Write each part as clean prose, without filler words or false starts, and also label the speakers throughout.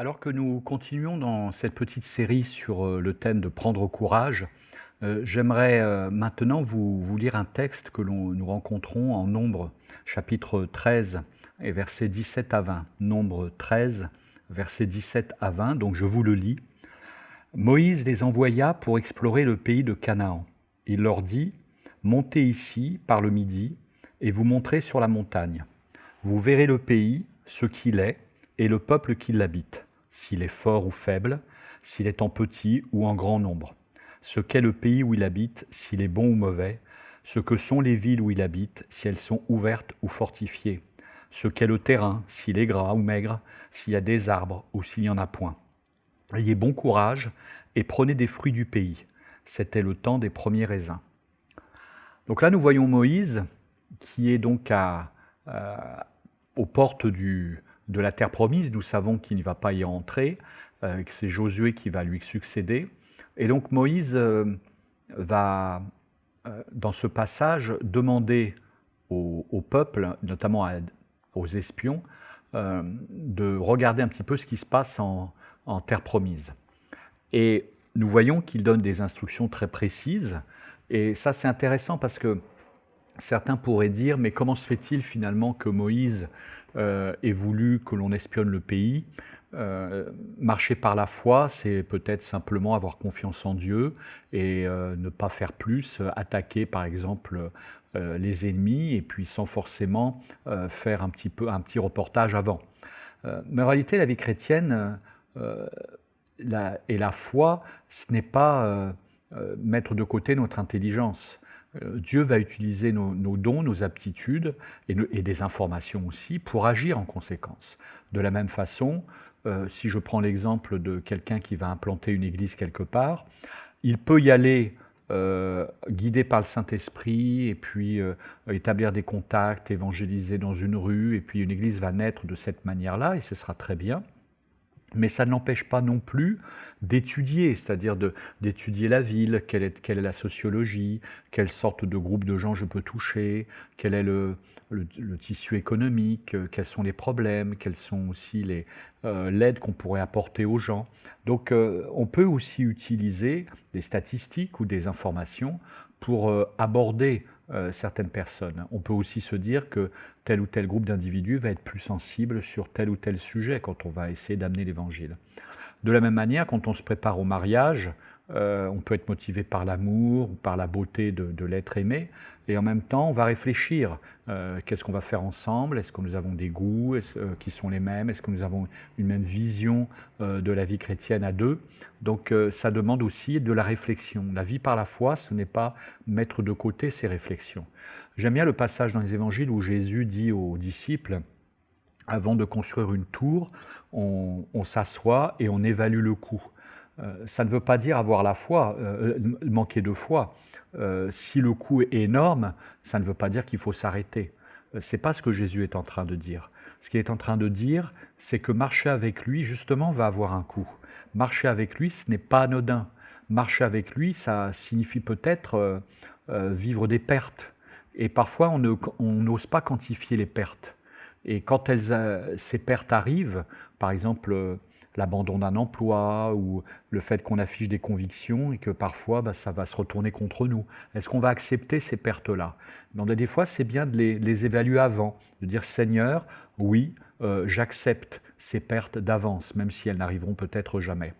Speaker 1: Alors que nous continuons dans cette petite série sur le thème de prendre courage, j'aimerais maintenant vous lire un texte que nous rencontrons en Nombre, chapitre 13 et versets 17 à 20. Nombre 13, versets 17 à 20, donc je vous le lis. Moïse les envoya pour explorer le pays de Canaan. Il leur dit, montez ici par le midi et vous monterez sur la montagne. Vous verrez le pays, ce qu'il est, et le peuple qui l'habite, s'il est fort ou faible, s'il est en petit ou en grand nombre, ce qu'est le pays où il habite, s'il est bon ou mauvais, ce que sont les villes où il habite, si elles sont ouvertes ou fortifiées, ce qu'est le terrain, s'il est gras ou maigre, s'il y a des arbres ou s'il n'y en a point. Ayez bon courage et prenez des fruits du pays. C'était le temps des premiers raisins. Donc là, nous voyons Moïse qui est donc aux portes de la terre promise. Nous savons qu'il ne va pas y entrer, que c'est Josué qui va lui succéder. Et donc Moïse va, dans ce passage, demander au peuple, notamment aux espions, de regarder un petit peu ce qui se passe en terre promise. Et nous voyons qu'il donne des instructions très précises. Et ça, c'est intéressant parce que certains pourraient dire, mais comment se fait-il finalement que Moïse ait voulu que l'on espionne le pays? Marcher par la foi, c'est peut-être simplement avoir confiance en Dieu et ne pas faire plus, attaquer par exemple les ennemis et puis sans forcément faire un petit reportage avant. Mais en réalité, la vie chrétienne et la foi, ce n'est pas mettre de côté notre intelligence. Dieu va utiliser nos dons, nos aptitudes et des informations aussi pour agir en conséquence. De la même façon, si je prends l'exemple de quelqu'un qui va implanter une église quelque part, il peut y aller guidé par le Saint-Esprit et puis établir des contacts, évangéliser dans une rue et puis une église va naître de cette manière-là et ce sera très bien. Mais ça ne l'empêche pas non plus d'étudier, c'est-à-dire d'étudier la ville, quelle est la sociologie, quelle sorte de groupe de gens je peux toucher, quel est le tissu économique, quels sont les problèmes, quelles sont aussi l'aide qu'on pourrait apporter aux gens. Donc on peut aussi utiliser des statistiques ou des informations pour aborder certaines personnes. On peut aussi se dire que tel ou tel groupe d'individus va être plus sensible sur tel ou tel sujet quand on va essayer d'amener l'évangile. De la même manière, quand on se prépare au mariage, on peut être motivé par l'amour ou par la beauté de l'être aimé, et en même temps, on va réfléchir. Qu'est-ce qu'on va faire ensemble? Est-ce que nous avons des goûts qui sont les mêmes? Est-ce que nous avons une même vision de la vie chrétienne à deux? Donc ça demande aussi de la réflexion. La vie par la foi, ce n'est pas mettre de côté ses réflexions. J'aime bien le passage dans les évangiles où Jésus dit aux disciples, avant de construire une tour, on s'assoit et on évalue le coût. Ça ne veut pas dire avoir la foi, manquer de foi. Si le coût est énorme, ça ne veut pas dire qu'il faut s'arrêter. Ce n'est pas ce que Jésus est en train de dire. Ce qu'il est en train de dire, c'est que marcher avec lui, justement, va avoir un coût. Marcher avec lui, ce n'est pas anodin. Marcher avec lui, ça signifie peut-être vivre des pertes. Et parfois, on n'ose pas quantifier les pertes. Et quand ces pertes arrivent, par exemple l'abandon d'un emploi ou le fait qu'on affiche des convictions et que parfois ça va se retourner contre nous, est-ce qu'on va accepter ces pertes-là? Donc, des fois, c'est bien de les évaluer avant, de dire Seigneur, oui, j'accepte ces pertes d'avance, même si elles n'arriveront peut-être jamais.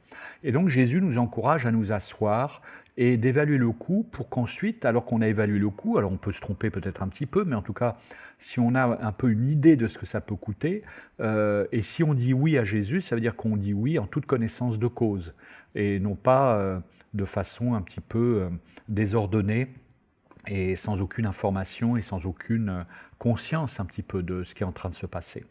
Speaker 1: Et donc Jésus nous encourage à nous asseoir et d'évaluer le coût pour qu'ensuite, alors qu'on a évalué le coût, alors on peut se tromper peut-être un petit peu, mais en tout cas, si on a un peu une idée de ce que ça peut coûter, et si on dit oui à Jésus, ça veut dire qu'on dit oui en toute connaissance de cause, et non pas de façon un petit peu désordonnée, et sans aucune information et sans aucune conscience un petit peu de ce qui est en train de se passer.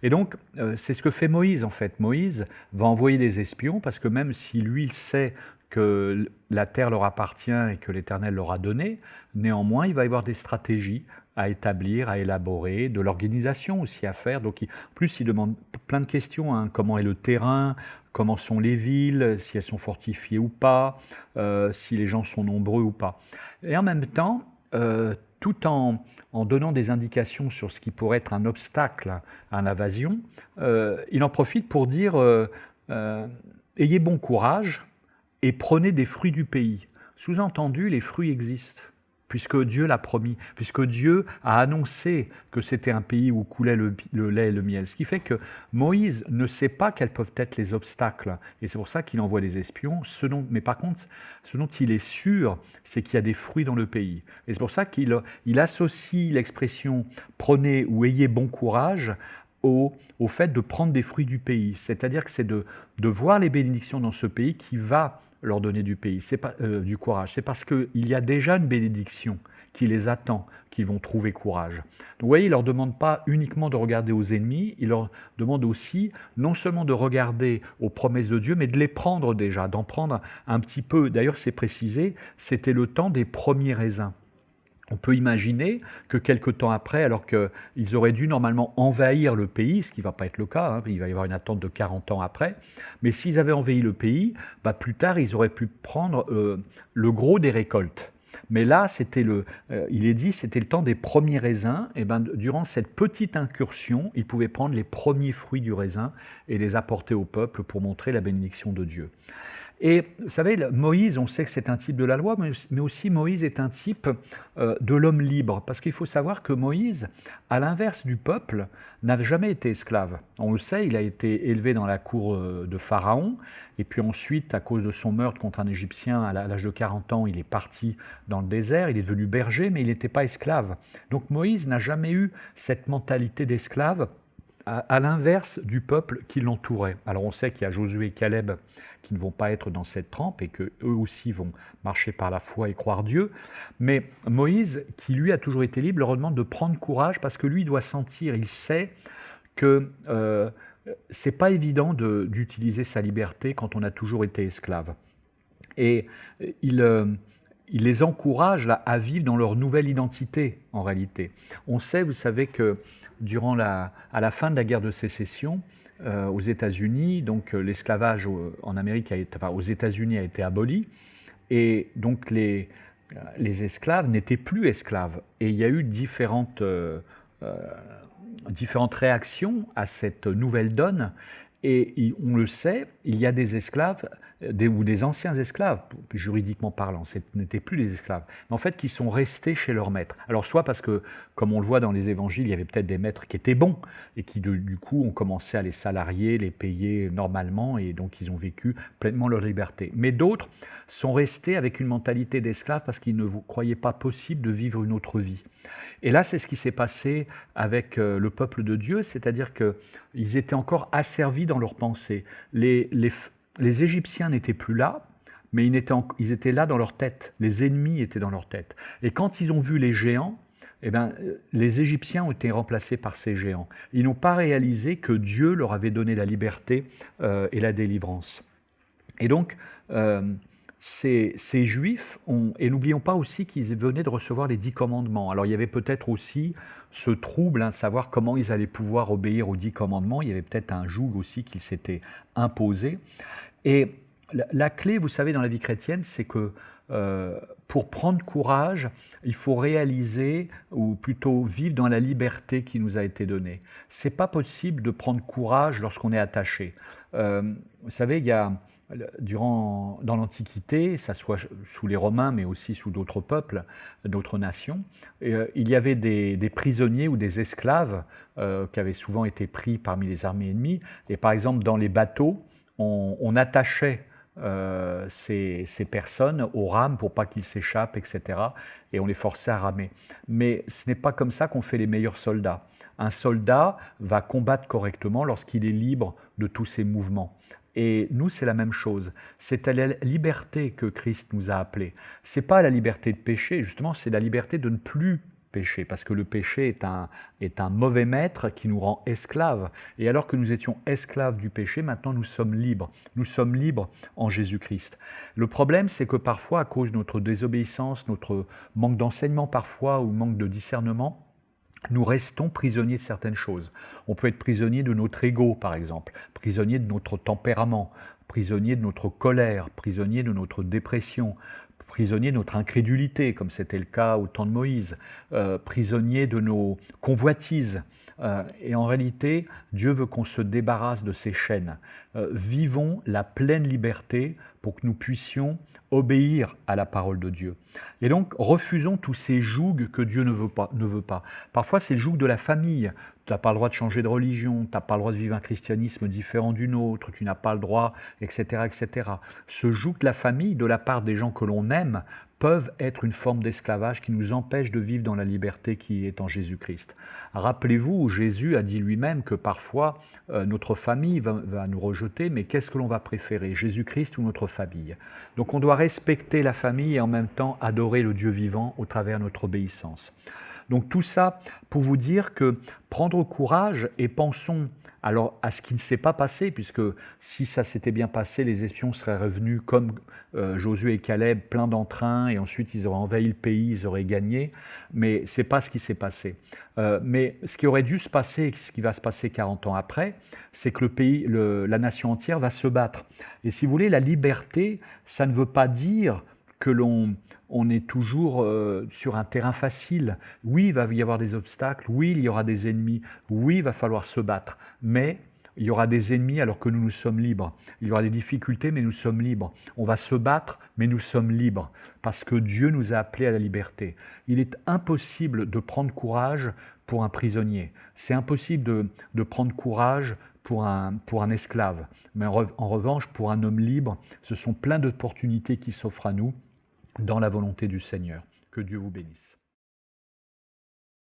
Speaker 1: Et donc, c'est ce que fait Moïse en fait. Moïse va envoyer des espions parce que même si lui, il sait que la terre leur appartient et que l'Éternel leur a donné, néanmoins, il va y avoir des stratégies à établir, à élaborer, de l'organisation aussi à faire. Donc, en plus, il demande plein de questions. Hein. Comment est le terrain? Comment sont les villes? Si elles sont fortifiées ou pas? Si les gens sont nombreux ou pas? Et en même temps, tout en donnant des indications sur ce qui pourrait être un obstacle à l'invasion, il en profite pour dire ayez bon courage et prenez des fruits du pays. Sous-entendu, les fruits existent, puisque Dieu l'a promis, puisque Dieu a annoncé que c'était un pays où coulait le lait et le miel. Ce qui fait que Moïse ne sait pas quels peuvent être les obstacles, et c'est pour ça qu'il envoie des espions. Mais par contre, ce dont il est sûr, c'est qu'il y a des fruits dans le pays. Et c'est pour ça qu'il associe l'expression « prenez » ou « ayez bon courage » au fait de prendre des fruits du pays. C'est-à-dire que c'est de voir les bénédictions dans ce pays qui va leur donner du courage. C'est parce qu'il y a déjà une bénédiction qui les attend, qu'ils vont trouver courage. Donc vous voyez, il ne leur demande pas uniquement de regarder aux ennemis, il leur demande aussi non seulement de regarder aux promesses de Dieu, mais de les prendre déjà, d'en prendre un petit peu. D'ailleurs, c'est précisé, c'était le temps des premiers raisins. On peut imaginer que quelque temps après, alors qu'ils auraient dû normalement envahir le pays, ce qui ne va pas être le cas, il va y avoir une attente de 40 ans après, mais s'ils avaient envahi le pays, plus tard, ils auraient pu prendre le gros des récoltes. Mais là, il est dit, c'était le temps des premiers raisins. Et durant cette petite incursion, ils pouvaient prendre les premiers fruits du raisin et les apporter au peuple pour montrer la bénédiction de Dieu. Et vous savez, Moïse, on sait que c'est un type de la loi, mais aussi Moïse est un type de l'homme libre. Parce qu'il faut savoir que Moïse, à l'inverse du peuple, n'a jamais été esclave. On le sait, il a été élevé dans la cour de Pharaon, et puis ensuite, à cause de son meurtre contre un Égyptien, à l'âge de 40 ans, il est parti dans le désert, il est devenu berger, mais il n'était pas esclave. Donc Moïse n'a jamais eu cette mentalité d'esclave, à l'inverse du peuple qui l'entourait. Alors on sait qu'il y a Josué et Caleb qui ne vont pas être dans cette trempe et qu'eux aussi vont marcher par la foi et croire Dieu. Mais Moïse, qui lui a toujours été libre, leur demande de prendre courage parce que lui doit sentir, il sait que c'est pas évident d'utiliser sa liberté quand on a toujours été esclave. Et il les encourage là, à vivre dans leur nouvelle identité, en réalité. On sait, vous savez, que à la fin de la guerre de sécession, aux États-Unis, donc l'esclavage en Amérique aux États-Unis a été aboli, et donc les esclaves n'étaient plus esclaves. Et il y a eu différentes réactions à cette nouvelle donne. Et on le sait, il y a des esclaves, ou des anciens esclaves, juridiquement parlant, ce n'étaient plus des esclaves, mais en fait qui sont restés chez leur maître. Alors soit parce que, comme on le voit dans les évangiles, il y avait peut-être des maîtres qui étaient bons, et qui du coup ont commencé à les salarier, les payer normalement, et donc ils ont vécu pleinement leur liberté. Mais d'autres sont restés avec une mentalité d'esclave parce qu'ils ne croyaient pas possible de vivre une autre vie. Et là, c'est ce qui s'est passé avec le peuple de Dieu, c'est-à-dire qu'ils étaient encore asservis dans leurs pensées. Les Égyptiens n'étaient plus là, mais ils étaient là dans leur tête. Les ennemis étaient dans leur tête. Et quand ils ont vu les géants, les Égyptiens ont été remplacés par ces géants. Ils n'ont pas réalisé que Dieu leur avait donné la liberté et la délivrance. Et donc, ces Juifs, et n'oublions pas aussi qu'ils venaient de recevoir les 10 commandements. Alors il y avait peut-être aussi ce trouble, de savoir comment ils allaient pouvoir obéir aux 10 commandements. Il y avait peut-être un joug aussi qui s'était imposé. Et la clé, vous savez, dans la vie chrétienne, c'est que pour prendre courage, il faut réaliser, ou plutôt vivre dans la liberté qui nous a été donnée. C'est pas possible de prendre courage lorsqu'on est attaché. Vous savez, il y a dans l'Antiquité, ça soit sous les Romains, mais aussi sous d'autres peuples, d'autres nations, il y avait des prisonniers ou des esclaves qui avaient souvent été pris parmi les armées ennemies. Et par exemple, dans les bateaux, on attachait ces personnes aux rames pour pas qu'ils s'échappent, etc. Et on les forçait à ramer. Mais ce n'est pas comme ça qu'on fait les meilleurs soldats. Un soldat va combattre correctement lorsqu'il est libre de tous ses mouvements. Et nous, c'est la même chose. C'est à la liberté que Christ nous a appelés. Ce n'est pas la liberté de pécher, justement, c'est la liberté de ne plus pécher, parce que le péché est un mauvais maître qui nous rend esclaves. Et alors que nous étions esclaves du péché, maintenant nous sommes libres. Nous sommes libres en Jésus-Christ. Le problème, c'est que parfois, à cause de notre désobéissance, notre manque d'enseignement parfois, ou manque de discernement, nous restons prisonniers de certaines choses. On peut être prisonnier de notre ego, par exemple, prisonnier de notre tempérament, prisonnier de notre colère, prisonnier de notre dépression, prisonniers de notre incrédulité, comme c'était le cas au temps de Moïse, prisonniers de nos convoitises. Et en réalité, Dieu veut qu'on se débarrasse de ces chaînes. Vivons la pleine liberté pour que nous puissions obéir à la parole de Dieu. Et donc, refusons tous ces jougs que Dieu ne veut pas. Parfois, c'est le joug de la famille. Tu n'as pas le droit de changer de religion, tu n'as pas le droit de vivre un christianisme différent du nôtre, tu n'as pas le droit, etc., etc. Ce joug de la famille, de la part des gens que l'on aime, peuvent être une forme d'esclavage qui nous empêche de vivre dans la liberté qui est en Jésus-Christ. Rappelez-vous, Jésus a dit lui-même que parfois notre famille va nous rejeter, mais qu'est-ce que l'on va préférer, Jésus-Christ ou notre famille? Donc on doit respecter la famille et en même temps adorer le Dieu vivant au travers de notre obéissance. Donc tout ça pour vous dire que prendre courage et pensons alors à ce qui ne s'est pas passé, puisque si ça s'était bien passé, les espions seraient revenus comme Josué et Caleb, pleins d'entrain, et ensuite ils auraient envahi le pays, ils auraient gagné, mais ce n'est pas ce qui s'est passé. Mais ce qui aurait dû se passer, et ce qui va se passer 40 ans après, c'est que le pays, la nation entière va se battre. Et si vous voulez, la liberté, ça ne veut pas dire que on est toujours sur un terrain facile. Oui, il va y avoir des obstacles, oui, il y aura des ennemis, oui, il va falloir se battre, mais il y aura des ennemis alors que nous sommes libres. Il y aura des difficultés, mais nous sommes libres. On va se battre, mais nous sommes libres, parce que Dieu nous a appelés à la liberté. Il est impossible de prendre courage pour un prisonnier. C'est impossible de prendre courage pour un esclave. Mais en revanche, pour un homme libre, ce sont plein d'opportunités qui s'offrent à nous, dans la volonté du Seigneur. Que Dieu vous bénisse.